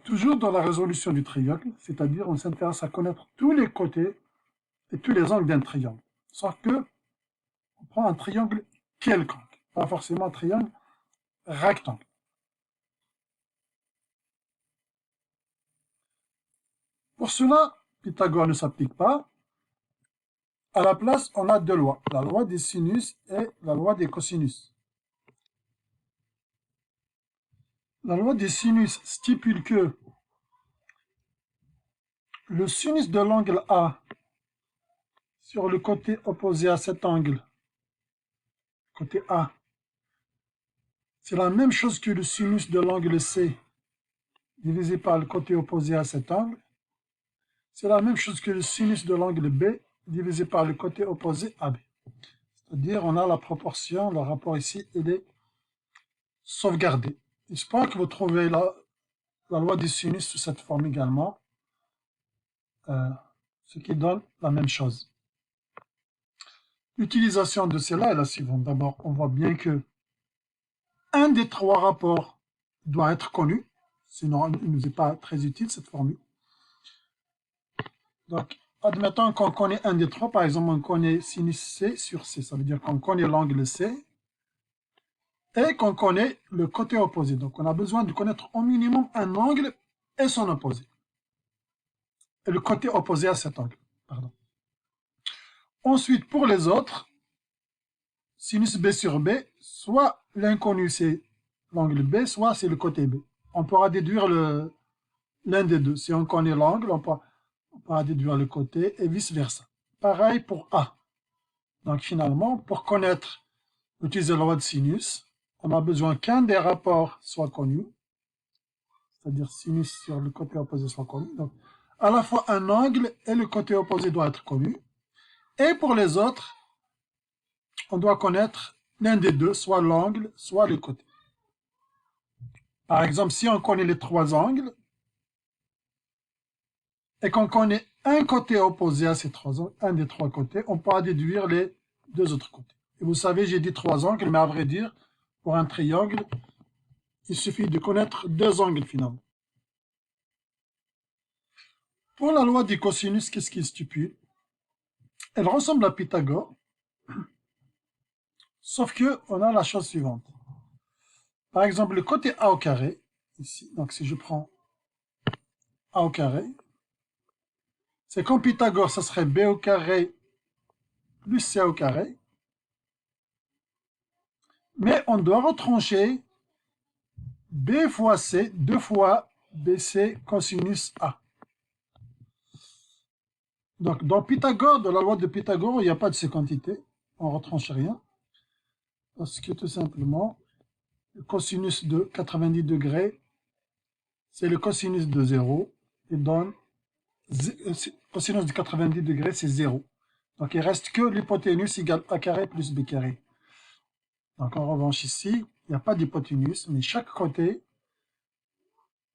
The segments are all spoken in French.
Toujours dans la résolution du triangle, c'est-à-dire on s'intéresse à connaître tous les côtés et tous les angles d'un triangle. Sauf que on prend un triangle quelconque, pas forcément un triangle rectangle. Pour cela, Pythagore ne s'applique pas. À la place, on a deux lois, la loi des sinus et la loi des cosinus. La loi des sinus stipule que le sinus de l'angle A sur le côté opposé à cet angle, côté A, c'est la même chose que le sinus de l'angle C divisé par le côté opposé à cet angle. C'est la même chose que le sinus de l'angle B divisé par le côté opposé à B. C'est-à-dire, on a la proportion, le rapport ici, il est sauvegardé. J'espère que vous trouvez la loi des sinus sous cette forme également, ce qui donne la même chose. L'utilisation de cela est la suivante. D'abord, on voit bien que un des trois rapports doit être connu, sinon il ne nous est pas très utile cette formule. Donc, admettons qu'on connaît un des trois, par exemple, on connaît sinus C sur C, ça veut dire qu'on connaît l'angle C et qu'on connaît le côté opposé. Donc, on a besoin de connaître au minimum un angle et son opposé. Et le côté opposé à cet angle. Pardon. Ensuite, pour les autres, sinus B sur B, soit l'inconnu c'est l'angle B, soit c'est le côté B. On pourra déduire l'un des deux. Si on connaît l'angle, on pourra déduire le côté et vice-versa. Pareil pour A. Donc finalement, pour connaître, utiliser la loi de sinus, on a besoin qu'un des rapports soit connu, c'est-à-dire sinus sur le côté opposé soit connu. Donc, à la fois un angle et le côté opposé doit être connu. Et pour les autres, on doit connaître l'un des deux, soit l'angle, soit le côté. Par exemple, si on connaît les trois angles, et qu'on connaît un côté opposé à ces trois angles, un des trois côtés, on pourra déduire les deux autres côtés. Et vous savez, j'ai dit trois angles, mais à vrai dire, pour un triangle, il suffit de connaître deux angles finalement. Pour la loi des cosinus, qu'est-ce qu'il stipule? Elle ressemble à Pythagore, sauf que on a la chose suivante. Par exemple, le côté A au carré, ici, donc si je prends A au carré, c'est comme Pythagore, ça serait B au carré plus C au carré, mais on doit retrancher B fois C, 2 fois BC cosinus A. Donc, dans Pythagore, dans la loi de Pythagore, il n'y a pas de ces quantités. On ne retranche rien. Parce que tout simplement, le cosinus de 90 degrés, c'est le cosinus de 0. Il donne, cosinus de 90 degrés, c'est 0. Donc, il ne reste que l'hypoténuse égale A carré plus B carré. Donc, en revanche, ici, il n'y a pas d'hypoténuse, mais chaque côté,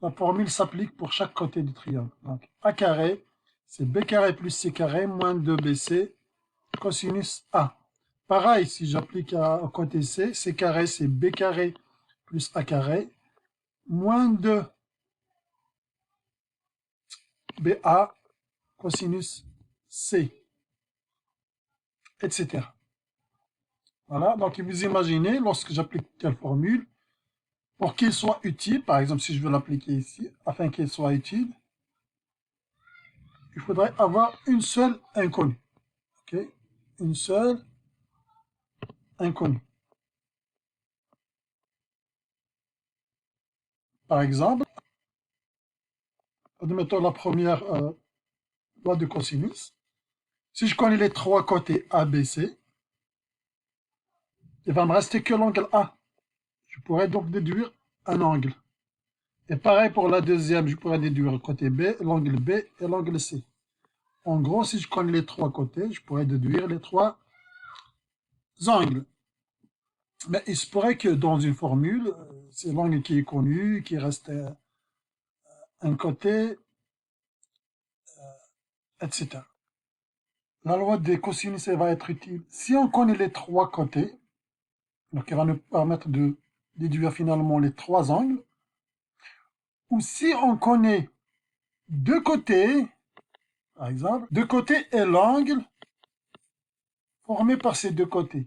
la formule s'applique pour chaque côté du triangle. Donc, A carré, c'est B carré plus C carré moins 2BC cosinus A. Pareil, si j'applique au côté C, C carré, c'est B carré plus A carré moins 2 BA cosinus C, etc. Voilà, donc vous imaginez, lorsque j'applique telle formule, pour qu'il soit utile, par exemple, si je veux l'appliquer ici, afin qu'il soit utile, il faudrait avoir une seule inconnue. Okay? Une seule inconnue. Par exemple, admettons la première loi de cosinus. Si je connais les trois côtés A, B, C, il va me rester que l'angle A. Je pourrais donc déduire un angle. Et pareil pour la deuxième, je pourrais déduire le côté B, l'angle B et l'angle C. En gros, si je connais les trois côtés, je pourrais déduire les trois angles. Mais il se pourrait que dans une formule, c'est l'angle qui est connu, qui reste un côté, etc. La loi des cosinus va être utile. Si on connaît les trois côtés, donc elle va nous permettre de déduire finalement les trois angles, ou si on connaît deux côtés, par exemple, deux côtés et l'angle formé par ces deux côtés.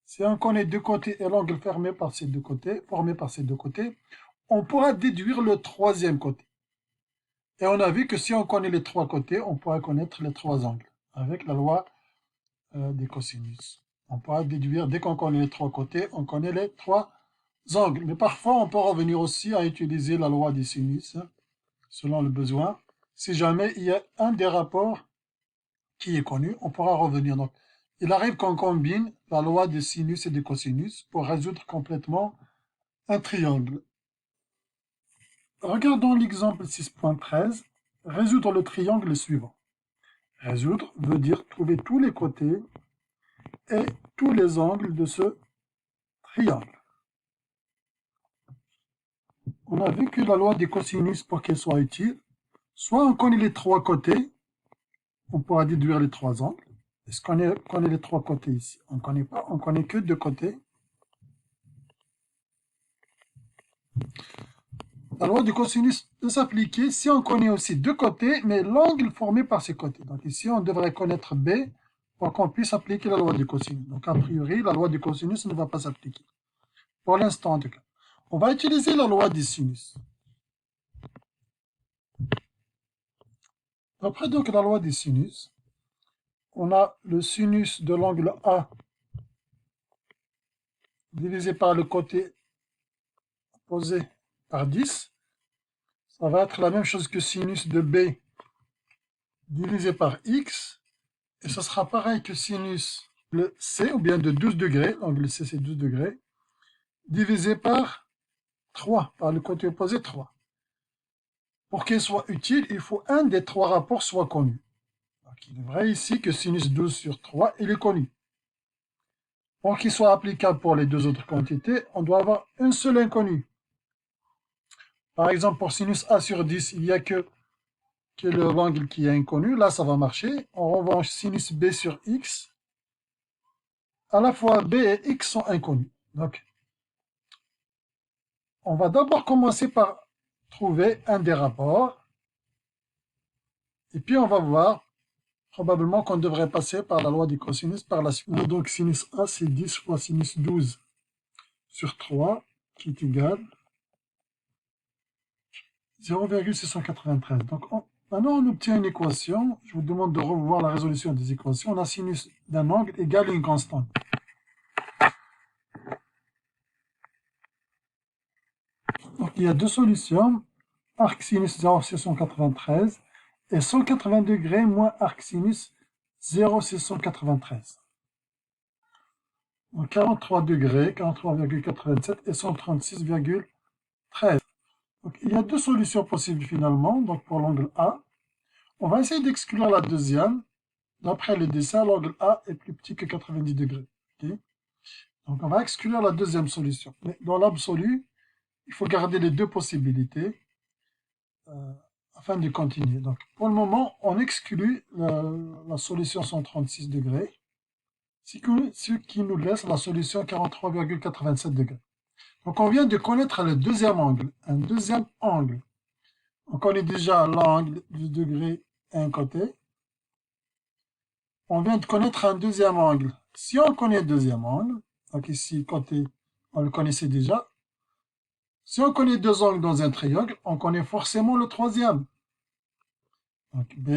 Si on connaît deux côtés et l'angle formé par ces deux côtés, on pourra déduire le troisième côté. Et on a vu que si on connaît les trois côtés, on pourra connaître les trois angles avec la loi des cosinus. On pourra déduire, dès qu'on connaît les trois côtés, on connaît les trois angles. Mais parfois, on peut revenir aussi à utiliser la loi des sinus, selon le besoin. Si jamais il y a un des rapports qui est connu, on pourra revenir. Donc, il arrive qu'on combine la loi des sinus et des cosinus pour résoudre complètement un triangle. Regardons l'exemple 6.13. Résoudre le triangle suivant. Résoudre veut dire trouver tous les côtés et tous les angles de ce triangle. On a vu que la loi des cosinus, pour qu'elle soit utile, soit on connaît les trois côtés, on pourra déduire les trois angles. Est-ce qu'on connaît les trois côtés ici? On ne connaît pas, on ne connaît que deux côtés. La loi du cosinus peut s'appliquer si on connaît aussi deux côtés, mais l'angle formé par ces côtés. Donc ici, on devrait connaître B pour qu'on puisse appliquer la loi du cosinus. Donc a priori, la loi du cosinus ne va pas s'appliquer. Pour l'instant, en tout cas. On va utiliser la loi des sinus. Après donc la loi des sinus, on a le sinus de l'angle A divisé par le côté opposé par 10. Ça va être la même chose que sinus de B divisé par X. Et ce sera pareil que sinus de C, ou bien de 12 degrés, l'angle C c'est 12 degrés, divisé par 3, par le côté opposé 3. Pour qu'il soit utile, il faut un des trois rapports soit connu. Donc il est vrai ici que sinus 12 sur 3, il est connu. Pour qu'il soit applicable pour les deux autres quantités, on doit avoir un seul inconnu. Par exemple, pour sinus A sur 10, il n'y a que l'angle qui est inconnu. Là, ça va marcher. En revanche, sinus B sur X, à la fois B et X sont inconnus. Donc, on va d'abord commencer par trouver un des rapports. Et puis, on va voir probablement qu'on devrait passer par la loi des cosinus par la suite. Donc, sinus A, c'est 10 fois sinus 12 sur 3, qui est égal 0,693. Donc, maintenant, on obtient une équation. Je vous demande de revoir la résolution des équations. On a sinus d'un angle égale une constante. Donc, il y a deux solutions. Arc sinus 0,693 et 180 degrés moins arc sinus 0,693. Donc, 43 degrés, 43,87 et 136,13. Donc, il y a deux solutions possibles finalement. Donc, pour l'angle A, on va essayer d'exclure la deuxième. D'après le dessin, l'angle A est plus petit que 90 degrés. Okay? Donc, on va exclure la deuxième solution. Mais dans l'absolu, il faut garder les deux possibilités afin de continuer. Donc, pour le moment, on exclut la solution 136 degrés, ce qui nous laisse la solution 43,87 degrés. Donc, on vient de connaître le deuxième angle, un deuxième angle. On connaît déjà l'angle du degré à un côté. On vient de connaître un deuxième angle. Si on connaît le deuxième angle, donc ici, côté, on le connaissait déjà. Si on connaît deux angles dans un triangle, on connaît forcément le troisième. Donc B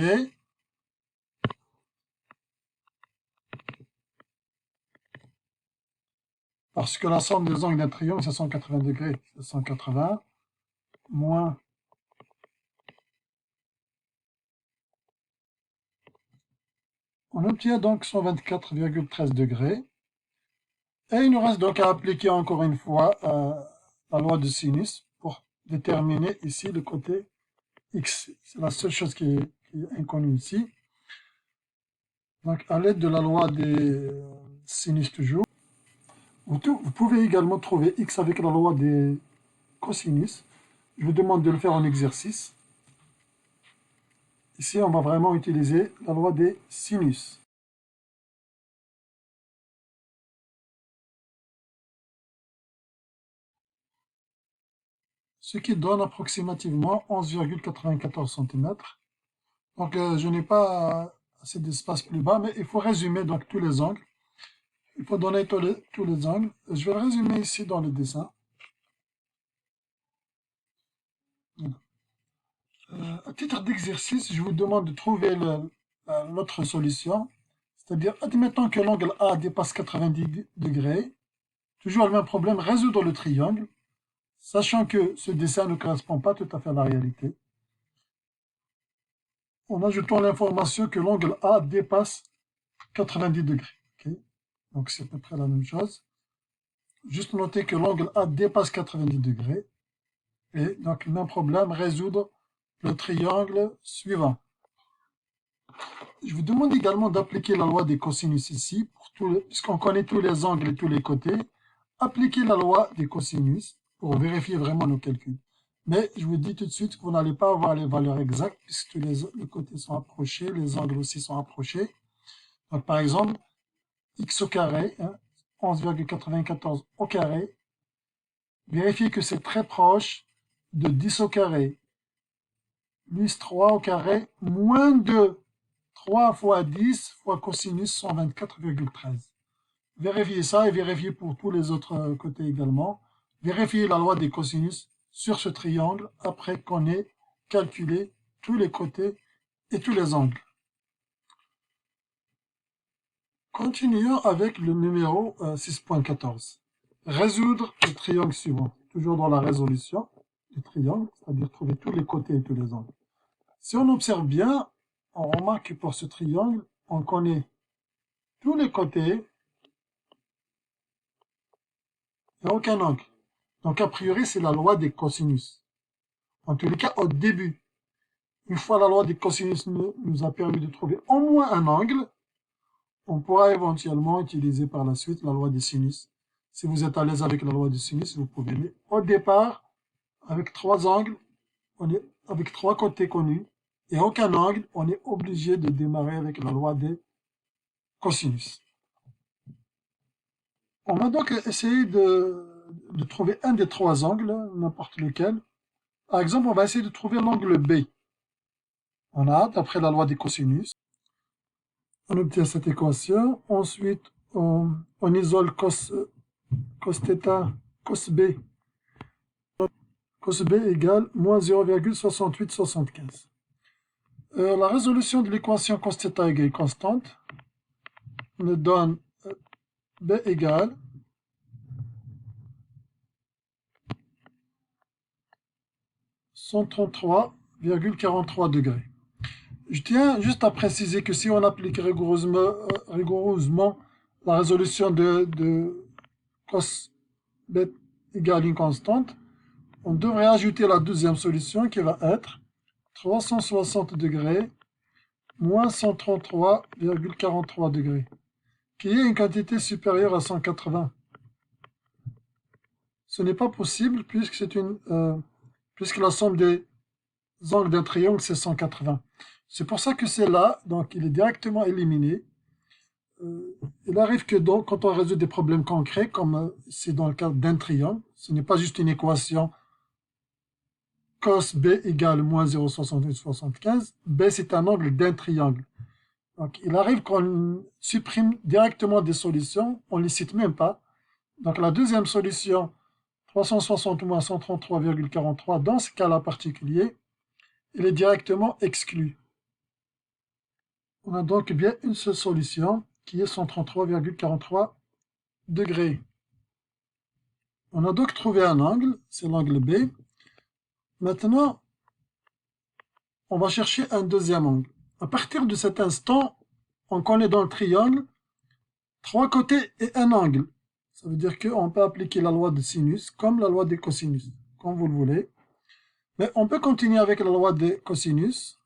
parce que la somme des angles d'un triangle, c'est 180 degrés. C'est 180 moins on obtient donc 124,13 degrés. Et il nous reste donc à appliquer encore une fois la loi de sinus pour déterminer ici le côté X. C'est la seule chose qui est inconnue ici. Donc à l'aide de la loi des sinus toujours, vous pouvez également trouver X avec la loi des cosinus. Je vous demande de le faire en exercice. Ici, on va vraiment utiliser la loi des sinus. ce qui donne approximativement 11,94 cm. Donc, je n'ai pas assez d'espace plus bas, mais il faut résumer donc tous les angles. Il faut donner tous les angles. Je vais le résumer ici dans le dessin. À titre d'exercice, je vous demande de trouver l'autre solution. C'est-à-dire, admettons que l'angle A dépasse 90 degrés. Toujours le même problème, résoudre le triangle, sachant que ce dessin ne correspond pas tout à fait à la réalité. En ajoutant l'information que l'angle A dépasse 90 degrés. Okay. Donc c'est à peu près la même chose. Juste noter que l'angle A dépasse 90 degrés. Et donc, le même problème, résoudre le triangle suivant. Je vous demande également d'appliquer la loi des cosinus ici, puisqu'on connaît tous les angles et tous les côtés. Appliquer la loi des cosinus pour vérifier vraiment nos calculs. Mais je vous dis tout de suite que vous n'allez pas avoir les valeurs exactes, puisque les côtés sont approchés, les angles aussi sont approchés. Donc, par exemple, x au carré, 11,94 au carré, vérifiez que c'est très proche de 10 au carré, plus 3 au carré, moins de 3 fois 10 fois cosinus 124,13. Vérifiez ça et vérifiez pour tous les autres côtés également. Vérifiez la loi des cosinus sur ce triangle après qu'on ait calculé tous les côtés et tous les angles. Continuons avec le numéro 6.14. Résoudre le triangle suivant. Toujours dans la résolution du triangle, c'est-à-dire trouver tous les côtés et tous les angles. Si on observe bien, on remarque que pour ce triangle, on connaît tous les côtés et aucun angle. Donc a priori, c'est la loi des cosinus. En tous les cas, au début, une fois la loi des cosinus nous a permis de trouver au moins un angle, on pourra éventuellement utiliser par la suite la loi des sinus. Si vous êtes à l'aise avec la loi des sinus, vous pouvez. Mais au départ, avec trois angles, avec trois côtés connus, et aucun angle, on est obligé de démarrer avec la loi des cosinus. On va donc essayer de trouver un des trois angles, n'importe lequel. Par exemple, on va essayer de trouver l'angle B. On a, d'après la loi des cosinus, on obtient cette équation. Ensuite, on isole cos θ, cos B. Cos B égale moins 0,6875. La résolution de l'équation cos θ égale constante nous donne B égale 133,43 degrés. Je tiens juste à préciser que si on applique rigoureusement la résolution de cos B égale une constante, on devrait ajouter la deuxième solution qui va être 360 degrés moins 133,43 degrés, qui est une quantité supérieure à 180. Ce n'est pas possible puisque la somme des angles d'un triangle, c'est 180. C'est pour ça que c'est là, donc il est directement éliminé. Il arrive que donc, quand on résout des problèmes concrets, comme c'est dans le cas d'un triangle, ce n'est pas juste une équation cos B égale moins 0,6875. B, c'est un angle d'un triangle. Donc, il arrive qu'on supprime directement des solutions, on ne les cite même pas. Donc, la deuxième solution, 360 moins 133,43, dans ce cas-là particulier, il est directement exclu. On a donc bien une seule solution qui est 133,43 degrés. On a donc trouvé un angle, c'est l'angle B. Maintenant, on va chercher un deuxième angle. À partir de cet instant, on connaît dans le triangle trois côtés et un angle. Ça veut dire qu'on peut appliquer la loi de sinus comme la loi des cosinus, comme vous le voulez. Mais on peut continuer avec la loi des cosinus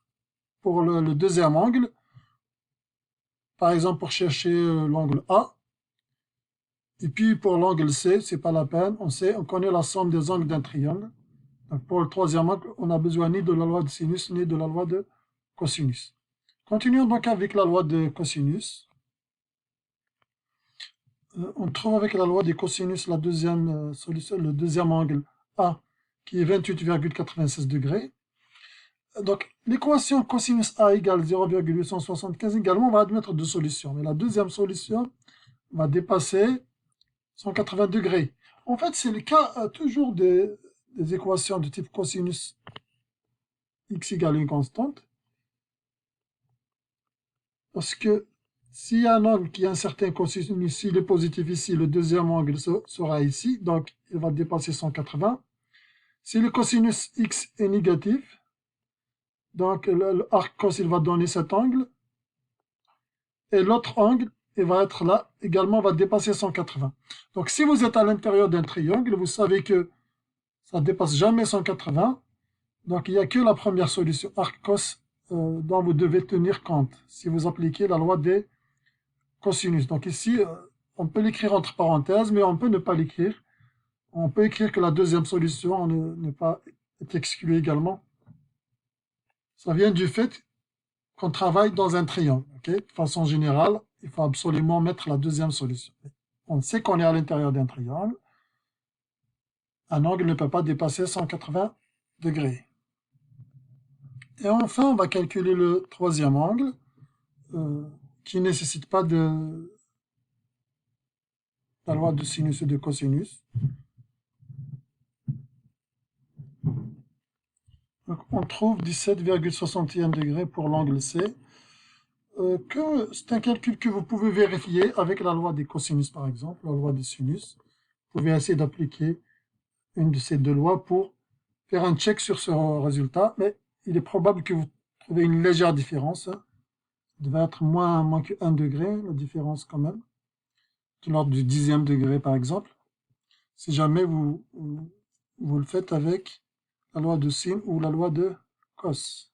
pour le deuxième angle. Par exemple, pour chercher l'angle A. Et puis pour l'angle C, c'est pas la peine. On connaît la somme des angles d'un triangle. Donc pour le troisième angle, on n'a besoin ni de la loi de sinus ni de la loi de cosinus. Continuons donc avec la loi de cosinus. On trouve avec la loi des cosinus la deuxième solution, le deuxième angle A, qui est 28,96 degrés. Donc, l'équation cosinus A égale 0,875 également va admettre deux solutions. Mais la deuxième solution va dépasser 180 degrés. En fait, c'est le cas toujours des équations de type cosinus x égale une constante. Parce que s'il y a un angle qui a un certain cosinus, s'il est positif ici, le deuxième angle sera ici, donc il va dépasser 180. Si le cosinus x est négatif, donc le arc cos il va donner cet angle, et l'autre angle il va être là, également va dépasser 180. Donc si vous êtes à l'intérieur d'un triangle, vous savez que ça ne dépasse jamais 180, donc il n'y a que la première solution, arc cos, dont vous devez tenir compte, si vous appliquez la loi des cosinus. Donc ici, on peut l'écrire entre parenthèses, mais on peut ne pas l'écrire. On peut écrire que la deuxième solution n'est pas est exclue également. Ça vient du fait qu'on travaille dans un triangle. Okay? De façon générale, il faut absolument mettre la deuxième solution. On sait qu'on est à l'intérieur d'un triangle. Un angle ne peut pas dépasser 180 degrés. Et enfin, on va calculer le troisième angle, qui ne nécessite pas de la loi de sinus et de cosinus. Donc, on trouve 17,61 degrés pour l'angle C. C'est un calcul que vous pouvez vérifier avec la loi des cosinus, par exemple, la loi des sinus. Vous pouvez essayer d'appliquer une de ces deux lois pour faire un check sur ce résultat, mais il est probable que vous trouvez une légère différence. Ça devait être moins que 1 degré, la différence quand même, de l'ordre du 10e degré, par exemple. Si jamais vous le faites avec la loi de sin ou la loi de cos.